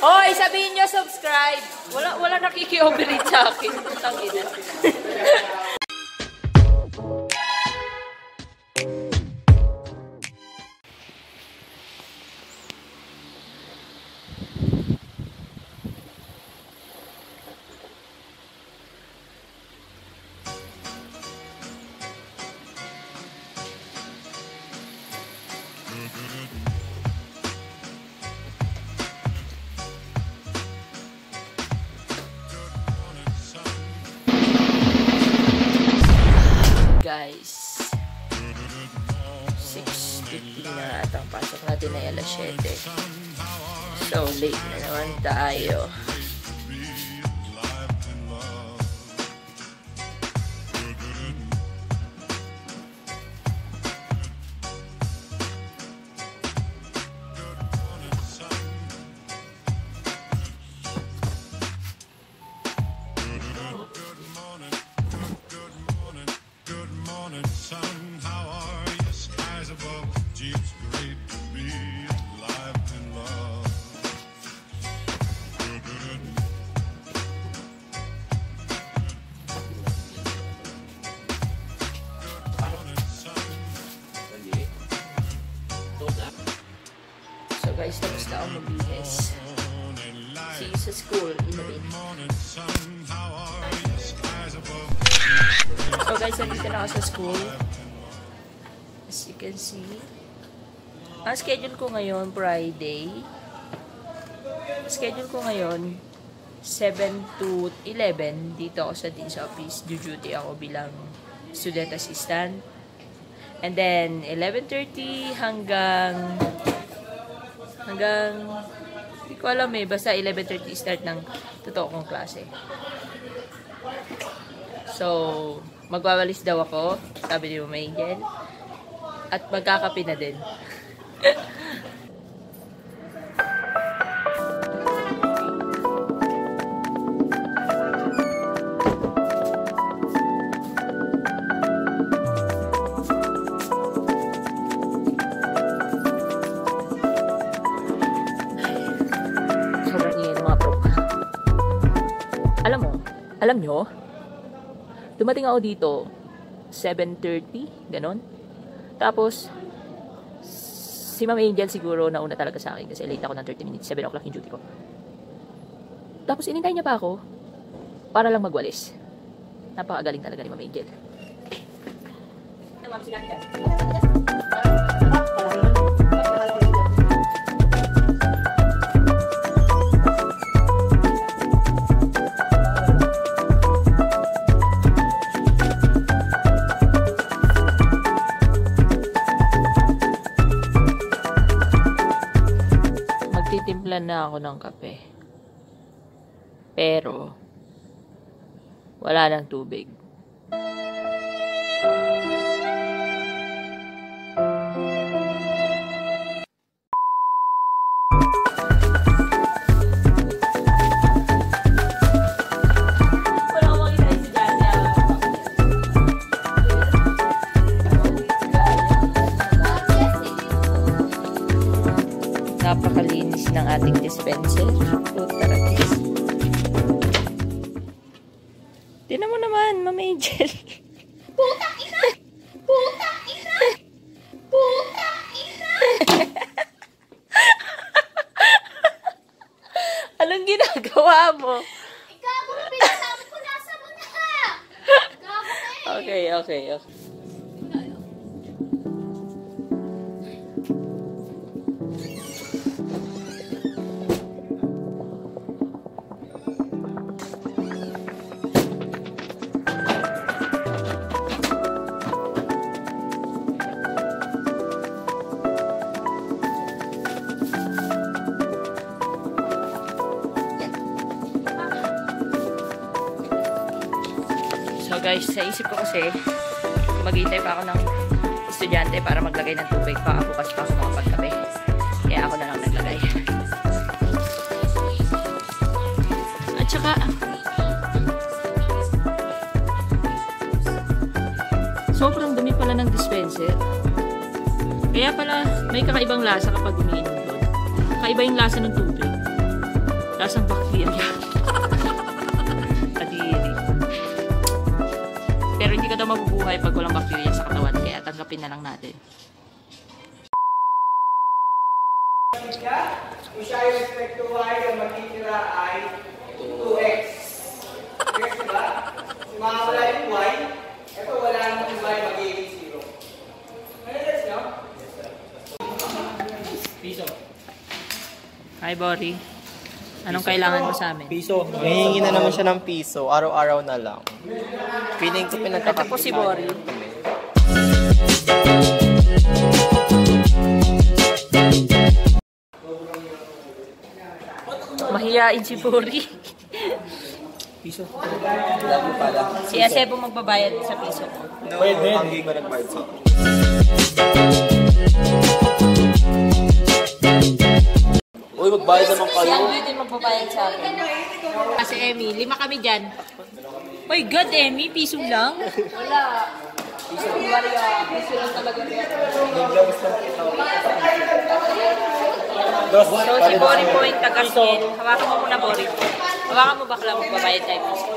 Hoy, sabihin nyo subscribe. Wala nakiki-overread sa akin. Tangina. Guys, 6:50 na at ang pasok natin ay alas 7. So late na naman tayo. Guys, tapos na ako magbihis. See you sa school in a bit. So guys, nandito na ako sa school. As you can see. Ang schedule ko ngayon, Friday. Schedule ko ngayon, 7 to 11. Dito ako sa Dean's Office. Duty ako bilang student assistant. And then, 11:30 hanggang hindi ko alam basta 11:30 start ng totoo kong klase. So, magwawalis daw ako, sabi ni Mama Angel, at magkakape na din. Alam nyo, dumating ako dito, 7:30, ganon. Tapos, si Ma'am Angel siguro nauna talaga sa akin kasi late ako ng 30 minutes, 7 o'clock yung duty ko. Tapos, inintay niya pa ako para lang magwalis. Napakagaling talaga ni Ma'am Angel. Magtitimpla na ako ng kape. Pero, wala nang tubig. Napakalinis ng ating dispenser. Taratis. Tingnan mo naman, Ma'am Angel. Putang ina! Putang ina! Putang ina! Anong ginagawa mo? Ikaw, kung pinasabi ko, nasa mo na! Okay. So guys, sa isip ko kasi maghihintay pa ako ng estudyante para maglagay ng tubig. Baka bukas pa ako makapagkape. Kaya ako na lang naglagay. At saka sobrang dumi pala ng dispenser. Kaya pala may kakaibang lasa kapag umiinom doon. Kakaiba yung lasa ng tubig. Taas ang bacteria. Kadiri. Pero hindi ka daw mabubuhay pag walang bacteria sa katawan. Kaya tanggapin na lang natin. Kung siya yung respect to y, ang magkikira ay 2x. Yes, diba? Sumawala yung y, ito wala naman yung y, magiging 0. Nag-gets nyo? Piso. Hi, Bori. Anong kailangan mo sa amin? Piso. Mahihingi na naman siya ng piso. Araw-araw na lang. Feeling ko Ito po si Bori. Mahiyain si Bori. Piso. Lagi pala. Si Ese po magbabayad sa piso ko. No, pwede. Hindi ba nagbayad sa akin? Uy, magbayad naman Si kayo. Andrew din magbabayad sa akin. Kasi Emmy, 5 kami dyan. Oy, God, Emmy, piso lang? Wala. Piso lang talaga. So, si Bori po yung taga-skin. Hawakan mo muna, Bori. Hawakan mo bakla, magbabayad tayo piso.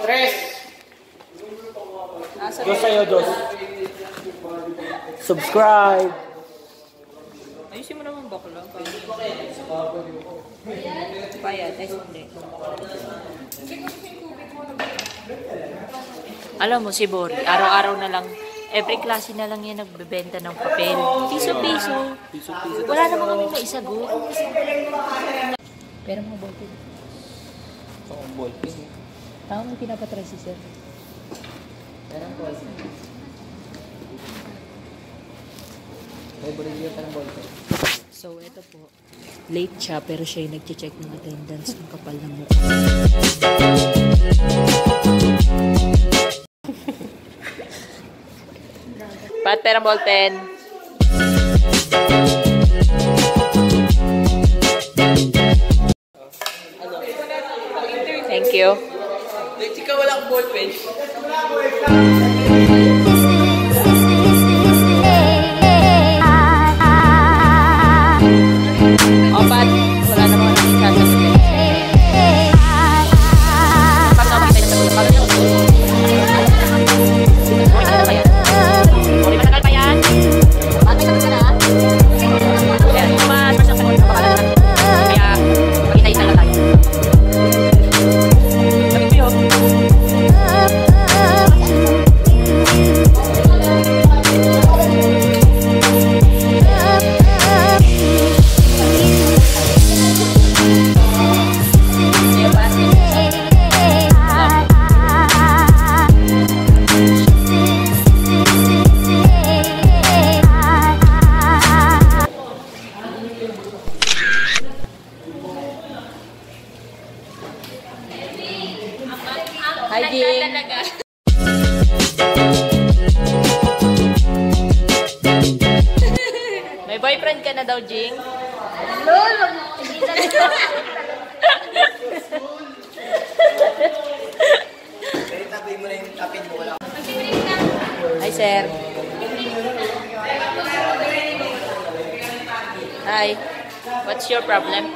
Dos sa'yo, dos. Subscribe. Ayusin mo naman bakla. Bayad, ay hindi. Alam mo si Bori, araw-araw na lang, every klase na lang yan nagbebenta ng papel. Piso-piso. Wala naman kami maisagot. Pero mga ballpen. Ang ballpen. Tama mo pinapatry si Sir. So, eto po. Late siya, pero siya yung nag-check ng attendance ng kapal ng mukha. Pat, pera ballpen. Thank you. Chika, walang ballpen. O, Pat, wala naman ako nagsasagot. Pat, ako kita yung sagot. Bori, matagal pa yan. Pat, may sagot ka na. Ayan, Pat, first ang sagot. Napakala na. Kaya, magkita-kita lang tayo. Sabi ko yun. Hi, Jing. May boyfriend ka na daw, Jing? Lolo, hindi na Tapin mo na yung tapin mo. Wala. Hi, sir. Hi. What's your problem?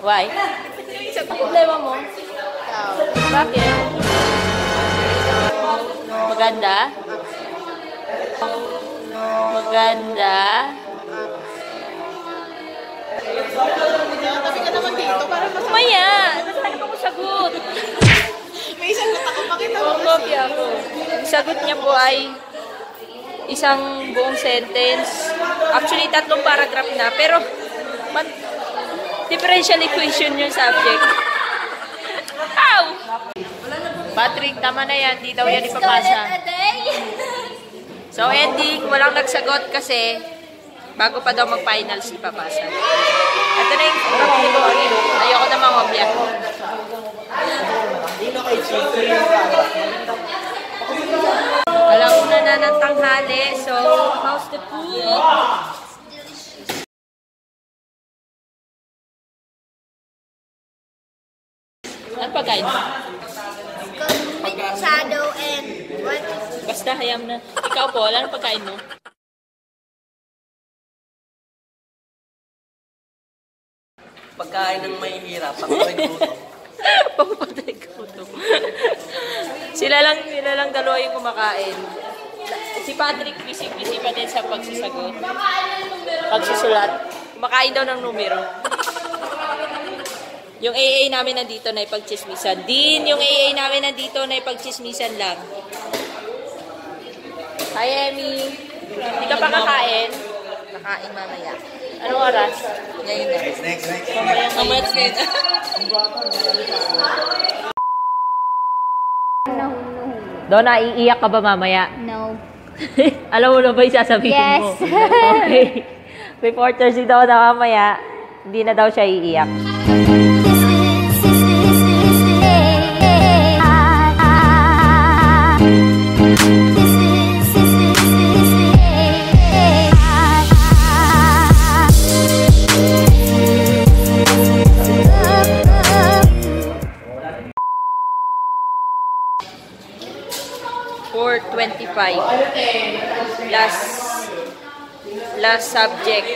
Why? Ang problema mo? Bakit? Maganda? Maganda? Maya! Nasaan ako sagot? May sagot ako, pakita mo. Kopya ako. Ang sagot niya po ay isang buong sentence. Actually, 3 paragraph na. Pero, differential equation yung subject. Ow! Patrick, tama na yan. Di daw yan ipapasa. So, ending, walang nagsagot kasi bago pa daw mag-finals ipapasa. Ito na yung rock ni Bori. Ayoko na mangobya. Alauna na ng tanghali. So, how's the food? Ano pagkain mo? Shadow and what? Basta hayam na. Ikaw po, wala nang pagkain mo? Pagkain ng may hirap, pagkain gutom. Pampatay gutom. Sila lang dalawa yung kumakain. Si Patrick, busy pa din sa pagsasagot. Pagsusulat. Kumakain daw ng numero. Yung AA namin nandito na ipagchismisan. Din, yung AA namin nandito na ipagchismisan lang. Hi, Emmy. Hindi ka pa kakain? Nakain mamaya. Anong oras? Ngayon na. Next. Mamaya din. Donna, iiyak ka ba mamaya? No. Alam mo na ba yung sasabihin mo? Yes. Okay. Reporter si Donna mamaya, hindi na daw siya iiyak. For 25. Last subject.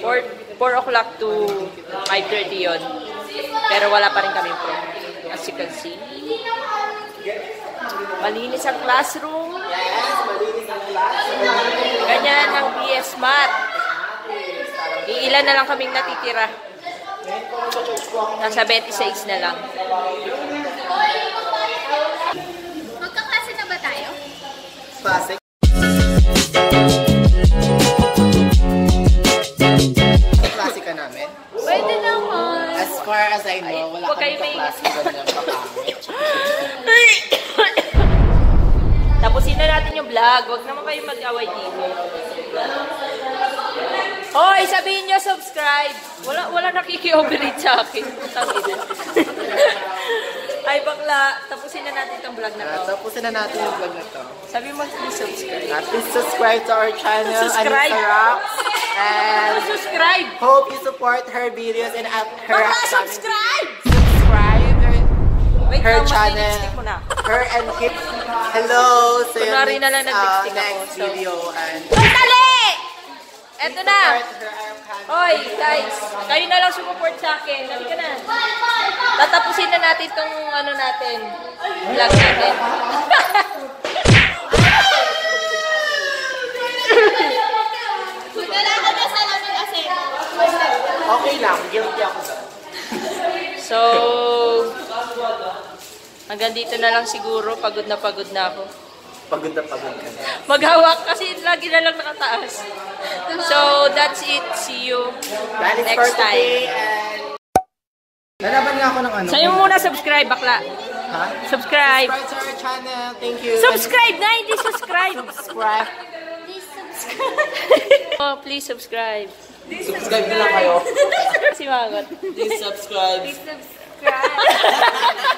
4 o'clock to 5:30 yon. Pero wala pa rin kami pro. As you can see. Malinis ang classroom. Ganyan ang BS Math. Iilan na lang kaming natitira. Nasa 26 na lang. Magkaklase na ba tayo? Classic. Klase ka namin? Pwede naman. As far as I know, wala Huwag kami kayo may- kaklase ganyan kapangit. Tapusin na natin yung vlog. Huwag naman kayo mag-away dito. Hoy, sabihin nyo subscribe. Wala nakiki-overread sa akin. Ay, bakla. Tapusin na natin itong vlog na to. Tapusin na natin yung vlog na to. Sabi mo, please subscribe. Please subscribe to our channel, Subscribe. Anissa Rocks. And Subscribe! hope you support her videos and her Bakla, upcoming subscribe! videos. Subscribe Wait her lang, channel. mag-lipstick mo na. Her and keep. Hello! So Kunwari na lang nag-lipstick ako. next So- video and Sandali! Eto na! support her upcoming. Hoy, guys, kayo na lang sumuport sa akin. Dali ka na. Tatapusin na natin itong ano natin. Vlog natin. Wala ka na sa namin kasi. Okay lang, guilty ako doon. So, hanggang dito na lang siguro. Pagod na ako. Pagod na pagod ka na. Maghawak kasi lagi na lang nakataas. So, that's it. See you That is for next today time. and... Lalaban nga ako ng ano. Sa'yo muna subscribe, bakla. Ha? Subscribe. Subscribe to our channel. Thank you. Subscribe na, hindi subscribe. Subscribe. Please subscribe. Oh, please subscribe. Subscribe na lang kayo. Si Magot. Please subscribe. Please subscribe.